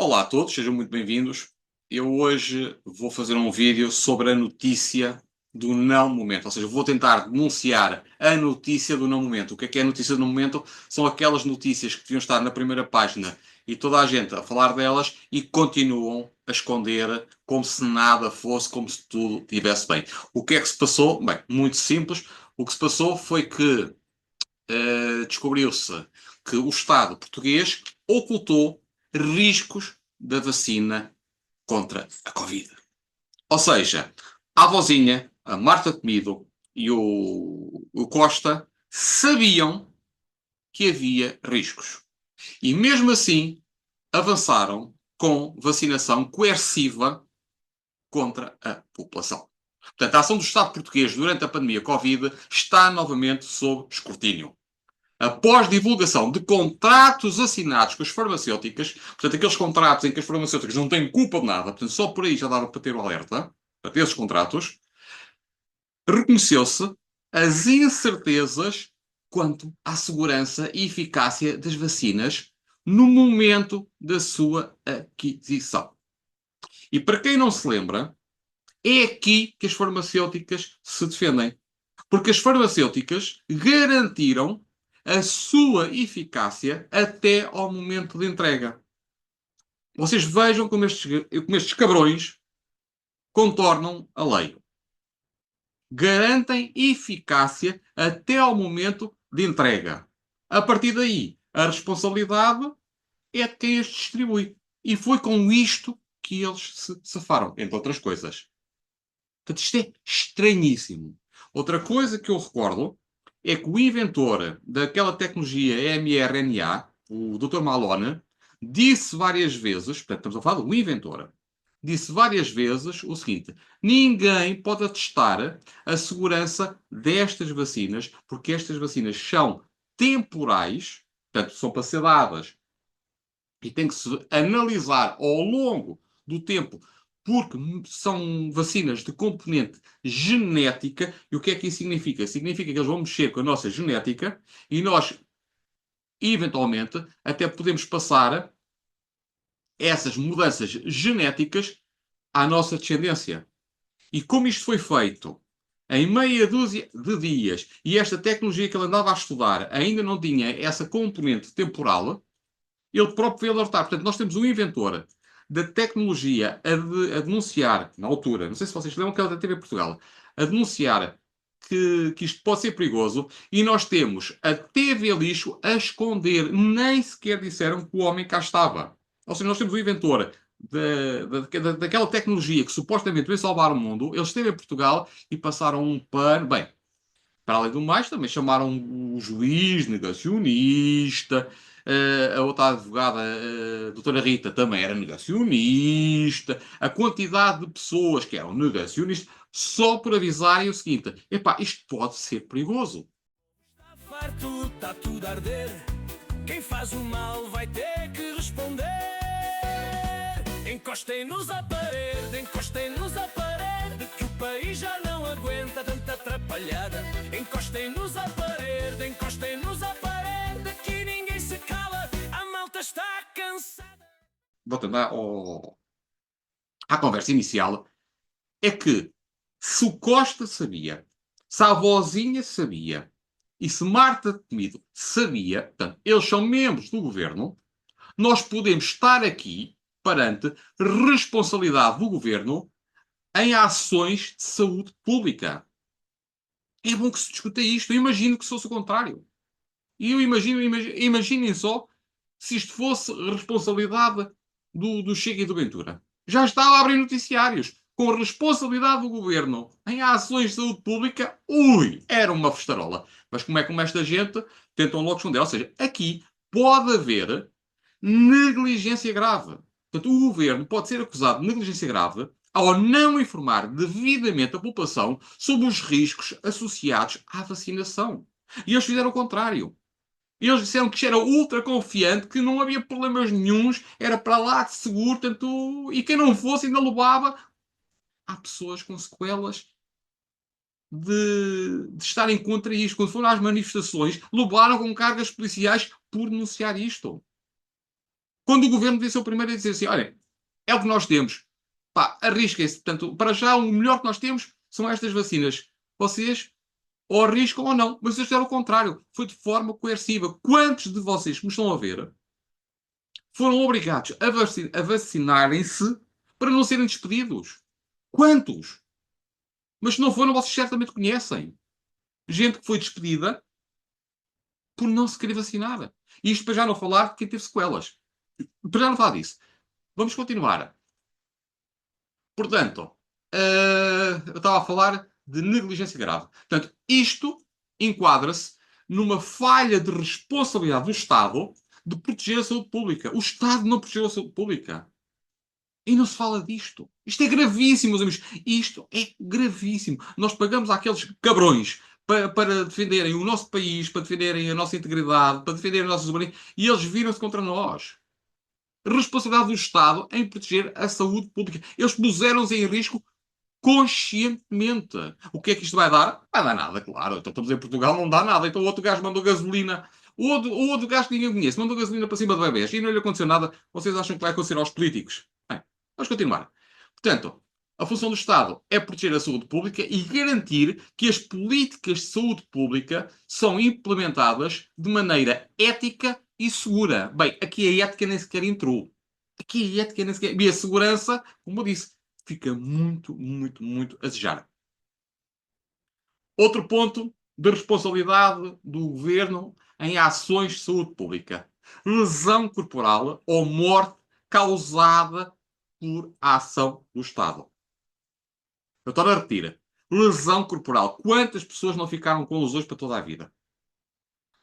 Olá a todos, sejam muito bem-vindos. Eu hoje vou fazer um vídeo sobre a notícia do não momento, ou seja, vou tentar denunciar a notícia do não momento. O que é a notícia do não momento? São aquelas notícias que deviam estar na primeira página e toda a gente a falar delas e continuam a esconder como se nada fosse, como se tudo estivesse bem. O que é que se passou? Bem, muito simples. O que se passou foi que descobriu-se que o Estado português ocultou riscos da vacina contra a Covid. Ou seja, a avózinha, a Marta Temido e o Costa sabiam que havia riscos. E mesmo assim avançaram com vacinação coerciva contra a população. Portanto, a ação do Estado português durante a pandemia Covid está novamente sob escrutínio. Após divulgação de contratos assinados com as farmacêuticas, portanto, aqueles contratos em que as farmacêuticas não têm culpa de nada, portanto, só por aí já dava para ter o alerta, para ter esses contratos, reconheceu-se as incertezas quanto à segurança e eficácia das vacinas no momento da sua aquisição. E para quem não se lembra, é aqui que as farmacêuticas se defendem. Porque as farmacêuticas garantiram a sua eficácia até ao momento de entrega. Vocês vejam como estes cabrões contornam a lei. Garantem eficácia até ao momento de entrega. A partir daí, a responsabilidade é de quem as distribui. E foi com isto que eles se safaram, entre outras coisas. Portanto, isto é estranhíssimo. Outra coisa que eu recordo é que o inventor daquela tecnologia mRNA, o Dr. Malone, disse várias vezes, portanto, estamos a falar do inventor, disse várias vezes o seguinte: ninguém pode atestar a segurança destas vacinas, porque estas vacinas são temporais, portanto, são para ser dadas e tem que se analisar ao longo do tempo, porque são vacinas de componente genética. E o que é que isso significa? Significa que eles vão mexer com a nossa genética e nós, eventualmente, até podemos passar essas mudanças genéticas à nossa descendência. E como isto foi feito em meia dúzia de dias e esta tecnologia que ele andava a estudar ainda não tinha essa componente temporal, ele próprio veio alertar. Portanto, nós temos um inventor da tecnologia a denunciar, na altura, não sei se vocês lembram que ela teve em Portugal, a denunciar que isto pode ser perigoso, e nós temos a TV Lixo a esconder, nem sequer disseram que o homem cá estava. Ou seja, nós temos o inventor daquela tecnologia que supostamente veio salvar o mundo, ele esteve em Portugal e passaram um pano. Bem, para além do mais, também chamaram o juiz negacionista, a outra advogada, a doutora Rita, também era negacionista, a quantidade de pessoas que eram negacionistas, só por avisarem o seguinte: epá, isto pode ser perigoso. Está farto, está tudo a arder. Quem faz o mal vai ter que responder. Encostem-nos à parede, encostem-nos à parede, que o país já não aguenta tanta atrapalhada. Encostem-nos à parede, encostem-nos à parede, aqui ninguém se cala, a malta está cansada. Voltando à conversa inicial, é que se o Costa sabia, se a avózinha sabia e se Marta Temido sabia, portanto, eles são membros do governo, nós podemos estar aqui perante responsabilidade do governo em ações de saúde pública. É bom que se discuta isto. Eu imagino que se fosse o contrário. E imaginem só se isto fosse responsabilidade do Chega e do Ventura. Já estava a abrir noticiários com a responsabilidade do governo em ações de saúde pública. Ui, era uma festarola. Mas como esta gente tentam logo esconder. Ou seja, aqui pode haver negligência grave. Portanto, o governo pode ser acusado de negligência grave ao não informar devidamente a população sobre os riscos associados à vacinação. E eles fizeram o contrário. Eles disseram que isto era ultra confiante, que não havia problemas nenhuns, era para lá de seguro, tanto... e quem não fosse ainda levava. Há pessoas com sequelas de estarem contra isto. Quando foram às manifestações, levaram com cargas policiais por denunciar isto. Quando o governo devia ser o primeiro a dizer assim, olha, é o que nós temos. Pá, arrisquem-se. Portanto, para já, o melhor que nós temos são estas vacinas. Vocês ou arriscam ou não. Mas isto era o contrário. Foi de forma coerciva. Quantos de vocês que me estão a ver foram obrigados a vacinarem-se para não serem despedidos? Quantos? Mas se não foram, vocês certamente conhecem. Gente que foi despedida por não se querer vacinar. E isto para já não falar de quem teve sequelas. Para já não falar disso. Vamos continuar. Portanto, eu estava a falar de negligência grave. Portanto, isto enquadra-se numa falha de responsabilidade do Estado de proteger a saúde pública. O Estado não protegeu a saúde pública. E não se fala disto. Isto é gravíssimo, meus amigos. Isto é gravíssimo. Nós pagamos àqueles cabrões para defenderem o nosso país, para defenderem a nossa integridade, para defenderem a nossa soberania, e eles viram-se contra nós. Responsabilidade do Estado em proteger a saúde pública. Eles puseram-se em risco conscientemente. O que é que isto vai dar? Vai dar nada, claro. Então estamos em Portugal, não dá nada. Então o outro gajo mandou gasolina. O outro gajo que ninguém conhece mandou gasolina para cima de bebés e não lhe aconteceu nada. Vocês acham que vai acontecer aos políticos? Bem, vamos continuar. Portanto, a função do Estado é proteger a saúde pública e garantir que as políticas de saúde pública são implementadas de maneira ética e segura. Bem, aqui a ética nem sequer entrou. Aqui a ética nem sequer... E a segurança, como eu disse, fica muito, muito, muito a desejar. Outro ponto de responsabilidade do governo em ações de saúde pública. Lesão corporal ou morte causada por ação do Estado. Eu estou a repetir. Lesão corporal. Quantas pessoas não ficaram com lesões para toda a vida?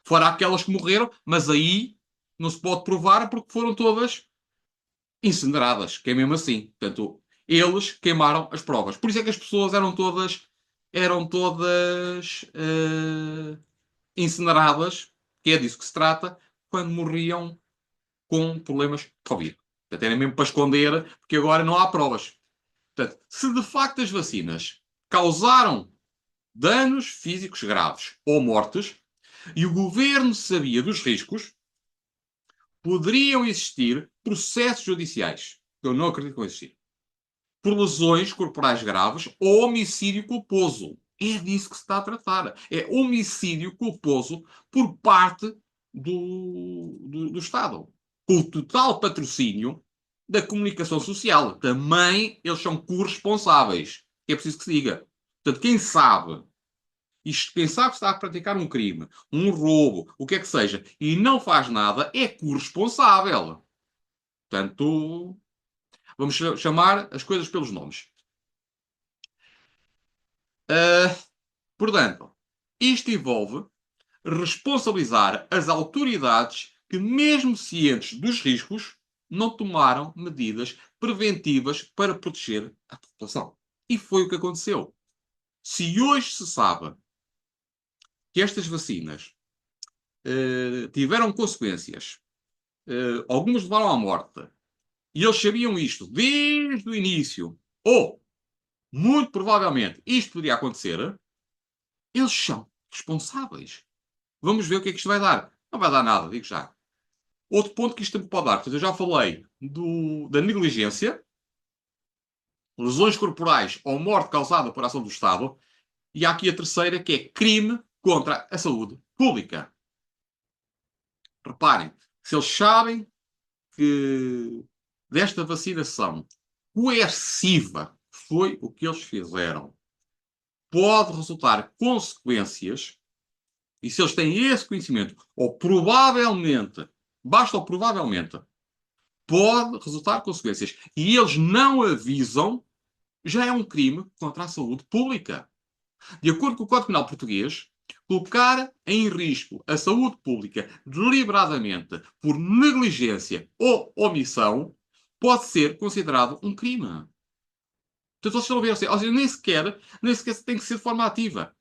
Fora aquelas que morreram, mas aí não se pode provar porque foram todas incineradas, que é mesmo assim. Portanto, eles queimaram as provas. Por isso é que as pessoas eram todas incineradas, que é disso que se trata, quando morriam com problemas de Covid. Portanto, era mesmo para esconder, porque agora não há provas. Portanto, se de facto as vacinas causaram danos físicos graves ou mortes, e o governo sabia dos riscos, poderiam existir processos judiciais. Eu não acredito que vão existir. Por lesões corporais graves ou homicídio culposo. É disso que se está a tratar. É homicídio culposo por parte do Estado. Com o total patrocínio da comunicação social. Também eles são corresponsáveis. É preciso que se diga. Portanto, quem sabe quem sabe que está a praticar um crime, um roubo, o que é que seja, e não faz nada, é corresponsável. Portanto, vamos chamar as coisas pelos nomes. Portanto, isto envolve responsabilizar as autoridades que, mesmo cientes dos riscos, não tomaram medidas preventivas para proteger a população. E foi o que aconteceu. Se hoje se sabe que estas vacinas tiveram consequências, algumas levaram à morte, e eles sabiam isto desde o início, ou, muito provavelmente, isto poderia acontecer, eles são responsáveis. Vamos ver o que é que isto vai dar. Não vai dar nada, digo já. Outro ponto que isto também pode dar, portanto, eu já falei da negligência, lesões corporais ou morte causada por ação do Estado, e há aqui a terceira, que é crime contra a saúde pública. Reparem, se eles sabem que desta vacinação coerciva foi o que eles fizeram, pode resultar consequências, e se eles têm esse conhecimento, ou provavelmente, basta ou provavelmente, pode resultar consequências, e eles não avisam, já é um crime contra a saúde pública. De acordo com o Código Penal português, colocar em risco a saúde pública deliberadamente por negligência ou omissão pode ser considerado um crime. Portanto, vocês estão a ver, ou seja, nem sequer tem que ser de forma ativa.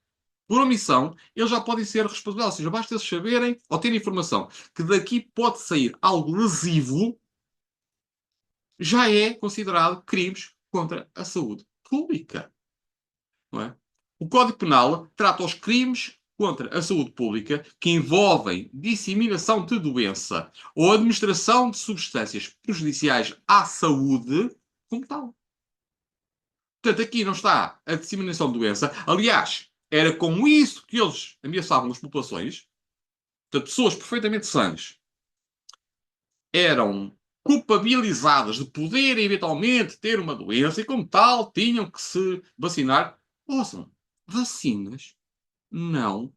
Por omissão, eles já podem ser responsáveis. Ou seja, basta eles saberem ou terem informação que daqui pode sair algo lesivo, já é considerado crimes contra a saúde pública. Não é? O Código Penal trata os crimes contra a saúde pública que envolvem disseminação de doença ou administração de substâncias prejudiciais à saúde como tal. Portanto, aqui não está a disseminação de doença. Aliás, era com isso que eles ameaçavam as populações. Portanto, pessoas perfeitamente sãs eram culpabilizadas de poderem eventualmente ter uma doença e, como tal, tinham que se vacinar. Ouçam, vacinas não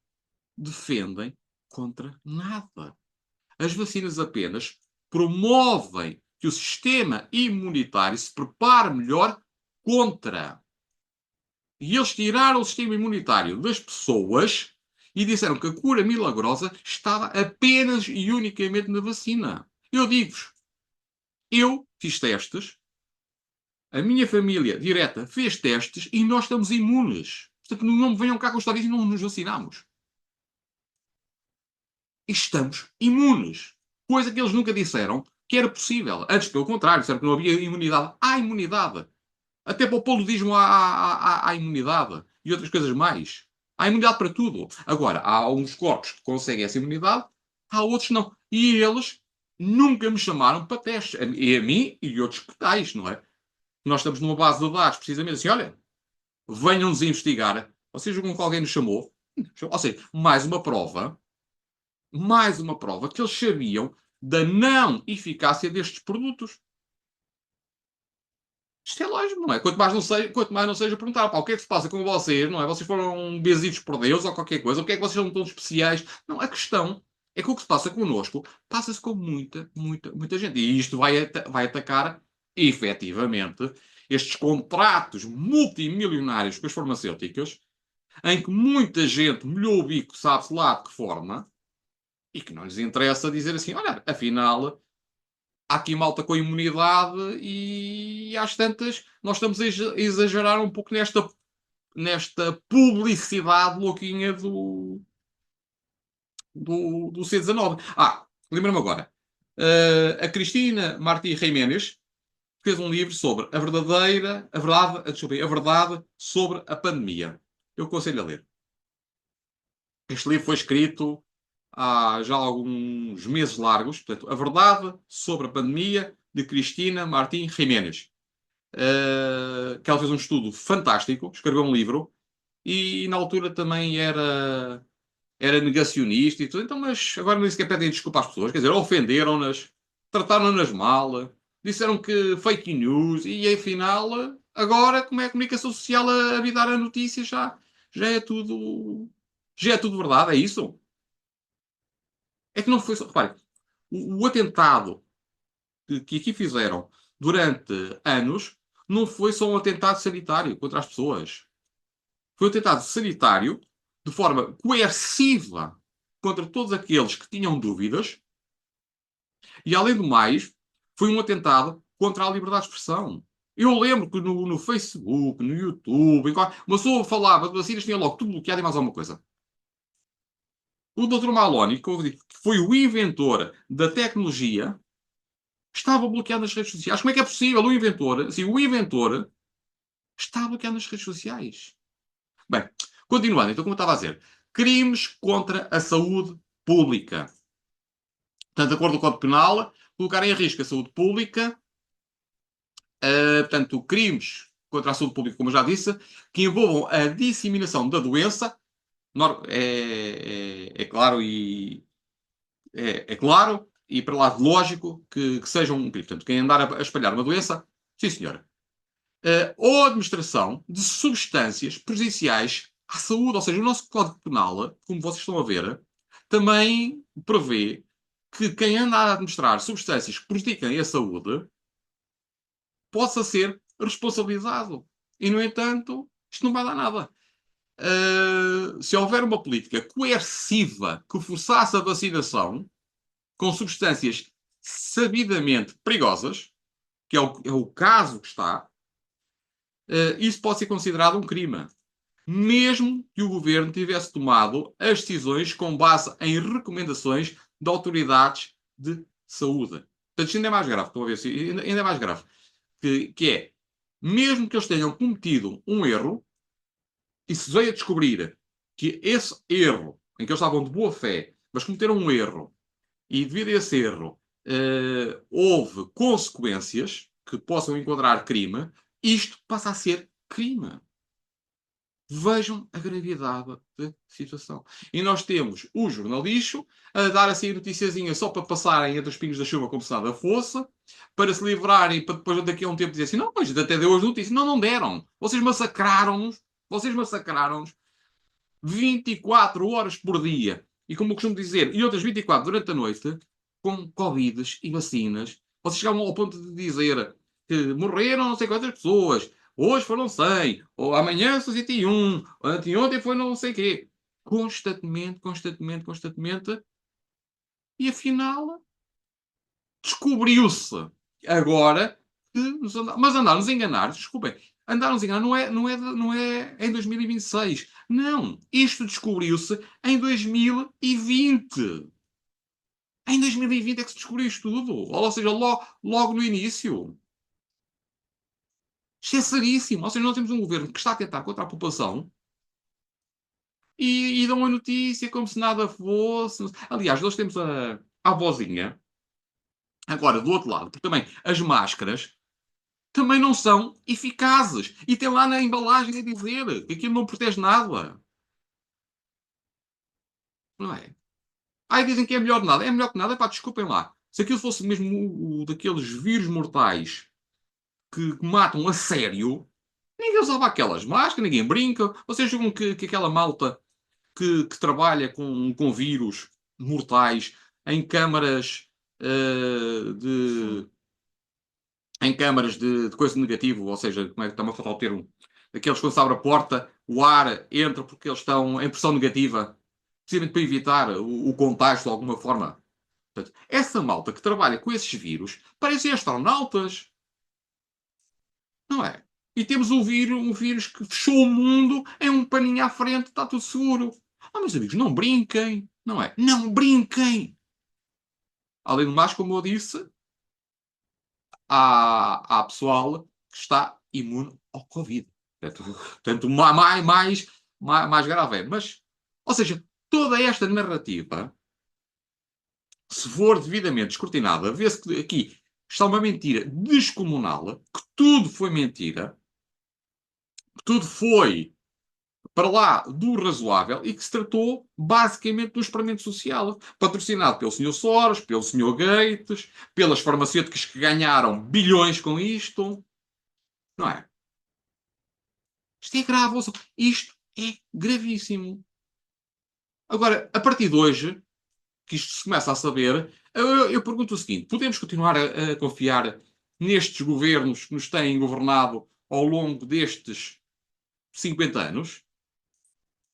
defendem contra nada. As vacinas apenas promovem que o sistema imunitário se prepare melhor contra. E eles tiraram o sistema imunitário das pessoas e disseram que a cura milagrosa estava apenas e unicamente na vacina. Eu digo-vos, eu fiz testes, a minha família direta fez testes e nós estamos imunes. Portanto, não me venham cá com histórias e não nos vacinamos. E estamos imunes. Coisa que eles nunca disseram que era possível. Antes, pelo contrário, disseram que não havia imunidade. Há imunidade. Até para o paludismo há imunidade. E outras coisas mais. Há imunidade para tudo. Agora, há uns corpos que conseguem essa imunidade, há outros que não. E eles nunca me chamaram para testes. E a mim e outros que tais, não é? Nós estamos numa base de dados, precisamente assim, olha, venham-nos investigar. Vocês julgam que alguém nos chamou? Ou seja, mais uma prova que eles sabiam da não eficácia destes produtos. Isto é lógico, não é? Quanto mais não seja perguntar, pá, o que é que se passa com vocês, não é? Vocês foram benzidos por Deus ou qualquer coisa, o que é que vocês são todos especiais? Não, a questão é que o que se passa connosco passa-se com muita gente. E isto vai atacar, efetivamente, estes contratos multimilionários com as farmacêuticas, em que muita gente molhou o bico, sabe-se lá de que forma, e que não lhes interessa dizer assim, olha, afinal, há aqui malta com imunidade e às tantas nós estamos a exagerar um pouco nesta publicidade louquinha do C19. Lembra-me agora. A Cristina Martí Jiménez fez um livro sobre a verdade sobre a pandemia. Eu aconselho a ler. Este livro foi escrito há já alguns meses largos. Portanto, A Verdade sobre a Pandemia, de Cristina Martí Jiménez. Que ela fez um estudo fantástico, escreveu um livro, e na altura também era negacionista e tudo. Então, mas agora nem sequer pedem desculpa às pessoas. Quer dizer, ofenderam-nas, trataram-nas mal, disseram que fake news, e afinal, agora, como é a comunicação social a dar a notícia, já é tudo verdade, é isso? É que não foi só. Repare, o atentado que aqui fizeram durante anos não foi só um atentado sanitário contra as pessoas. Foi um atentado sanitário de forma coerciva contra todos aqueles que tinham dúvidas e, além do mais, foi um atentado contra a liberdade de expressão. Eu lembro que no Facebook, no YouTube, uma pessoa falava de vacinas, tinha logo tudo bloqueado e mais alguma coisa. O Dr. Maloney, que foi o inventor da tecnologia, estava bloqueado nas redes sociais. Como é que é possível o inventor está bloqueado nas redes sociais? Bem, continuando, então, como eu estava a dizer, crimes contra a saúde pública. Portanto, de acordo com o Código Penal, colocar em risco a saúde pública, portanto, crimes contra a saúde pública, como eu já disse, que envolvam a disseminação da doença, é claro e para lá de lógico que sejam um crime. Portanto, quem andar a espalhar uma doença, sim senhora. Ou a administração de substâncias prejudiciais à saúde. Ou seja, o nosso Código Penal, como vocês estão a ver, também prevê que quem anda a administrar substâncias que prejudiquem a saúde possa ser responsabilizado. E, no entanto, isto não vai dar nada. Se houver uma política coerciva que forçasse a vacinação com substâncias sabidamente perigosas, que é o caso que está, isso pode ser considerado um crime. Mesmo que o governo tivesse tomado as decisões com base em recomendações de autoridades de saúde. Portanto, isto ainda é mais grave. Estão a ver? Ainda é mais grave. Que é, mesmo que eles tenham cometido um erro, e se veio a descobrir que esse erro, em que eles estavam de boa fé, mas cometeram um erro, e devido a esse erro houve consequências que possam enquadrar crime, isto passa a ser crime. Vejam a gravidade da situação. E nós temos o jornalista a dar assim a noticiazinha só para passarem entre os pingos da chuva como se nada fosse, para se livrarem, para depois daqui a um tempo dizer assim, não, pois até deu as notícias. Não, não deram. Vocês massacraram-nos. Vocês massacraram-nos 24 horas por dia. E como eu costumo dizer, e outras 24 durante a noite, com Covids e vacinas. Vocês chegavam ao ponto de dizer que morreram não sei quantas pessoas. Hoje foram 100, ou amanhã 61, anteontem foi não sei o quê. Constantemente, constantemente, constantemente. E afinal, descobriu-se agora que mas andaram-nos a enganar, desculpem, andaram-nos a enganar não é em 2026. Não, isto descobriu-se em 2020. Em 2020 é que se descobriu isto tudo. Ou seja, logo no início. Isto é seríssimo. Ou seja, nós temos um governo que está a tentar contra a população e dão uma notícia como se nada fosse. Aliás, nós temos a vozinha, agora do outro lado, porque também as máscaras também não são eficazes. E tem lá na embalagem a dizer que aquilo não protege nada. Não é? Aí dizem que é melhor que nada. É melhor que nada? Pá, desculpem lá. Se aquilo fosse mesmo daqueles vírus mortais que matam a sério, ninguém usava aquelas máscaras, ninguém brinca. Vocês julgam que aquela malta que trabalha com vírus mortais em câmaras de em câmaras de coisa negativa, ou seja, como é que está-me a faltar o termo? Aqueles quando se abre a porta, o ar entra porque eles estão em pressão negativa, precisamente para evitar o contágio de alguma forma. Portanto, essa malta que trabalha com esses vírus parecem astronautas, não é? E temos um vírus que fechou o mundo em um paninho à frente, está tudo seguro. Ah, meus amigos, não brinquem, não é? Não brinquem! Além do mais, como eu disse, há pessoal que está imune ao Covid. Portanto, mais grave é. Mas, ou seja, toda esta narrativa, se for devidamente escrutinada, vê-se que aqui está uma mentira descomunal, que tudo foi mentira, que tudo foi para lá do razoável e que se tratou basicamente do experimento social, patrocinado pelo Sr. Soros, pelo Sr. Gates, pelas farmacêuticas que ganharam bilhões com isto. Não é? Isto é grave. Isto é gravíssimo. Agora, a partir de hoje, que isto se começa a saber, eu pergunto o seguinte: podemos continuar a confiar nestes governos que nos têm governado ao longo destes 50 anos?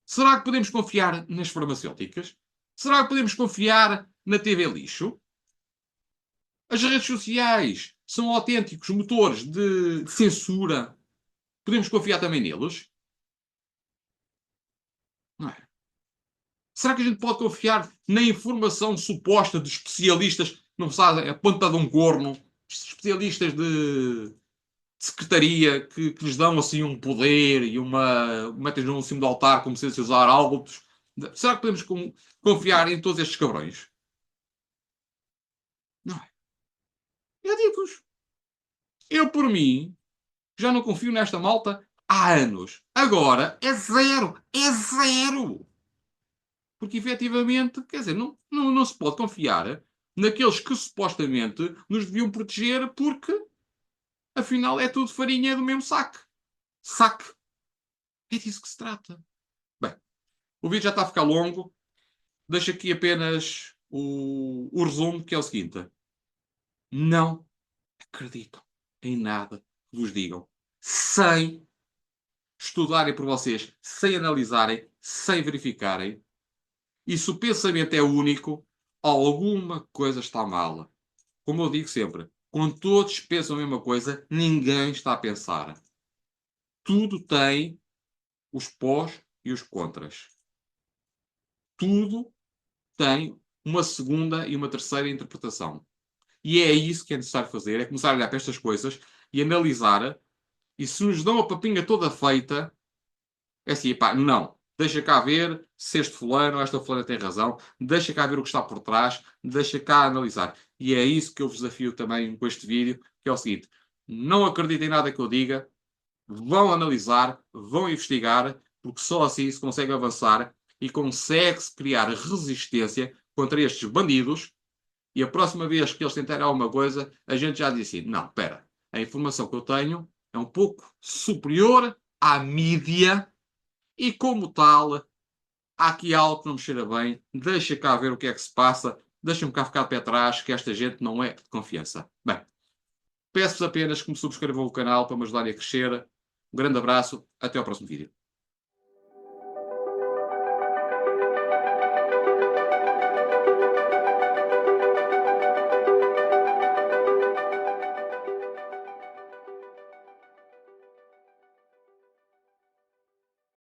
Será que podemos confiar nas farmacêuticas? Será que podemos confiar na TV lixo? As redes sociais são autênticos motores de censura. Podemos confiar também neles? Não é? Será que a gente pode confiar na informação suposta de especialistas, não sabe, a ponta de um corno, especialistas de secretaria que lhes dão assim um poder e metem-nos no cimo do altar como se usar álbuns? Será que podemos confiar em todos estes cabrões? Não é? Eu digo-vos. Eu, por mim, já não confio nesta malta há anos. Agora é zero. É zero. Porque, efetivamente, quer dizer, não se pode confiar naqueles que supostamente nos deviam proteger porque, afinal, é tudo farinha do mesmo saco. Saque. É disso que se trata. Bem, o vídeo já está a ficar longo. Deixo aqui apenas o resumo, que é o seguinte. Não acreditam em nada que vos digam sem estudarem por vocês, sem analisarem, sem verificarem. E se o pensamento é único, alguma coisa está mal. Como eu digo sempre, quando todos pensam a mesma coisa, ninguém está a pensar. Tudo tem os pós e os contras. Tudo tem uma segunda e uma terceira interpretação. E é isso que é necessário fazer, é começar a olhar para estas coisas e analisar. E se nos dão a papinha toda feita, é assim, pá, não. deixa cá ver se este fulano ou esta fulana tem razão, deixa cá ver o que está por trás, deixa cá analisar. E é isso que eu vos desafio também com este vídeo, que é o seguinte: não acreditem em nada que eu diga, vão analisar, vão investigar, porque só assim se consegue avançar e consegue-se criar resistência contra estes bandidos. E a próxima vez que eles tentarem alguma coisa, a gente já diz assim: não, espera, a informação que eu tenho é um pouco superior à mídia e, como tal, há aqui algo que não me cheira bem, deixa cá ver o que é que se passa, deixa-me cá ficar de pé atrás, que esta gente não é de confiança. Bem, peço-vos apenas que me subscrevam o canal para me ajudarem a crescer. Um grande abraço, até ao próximo vídeo.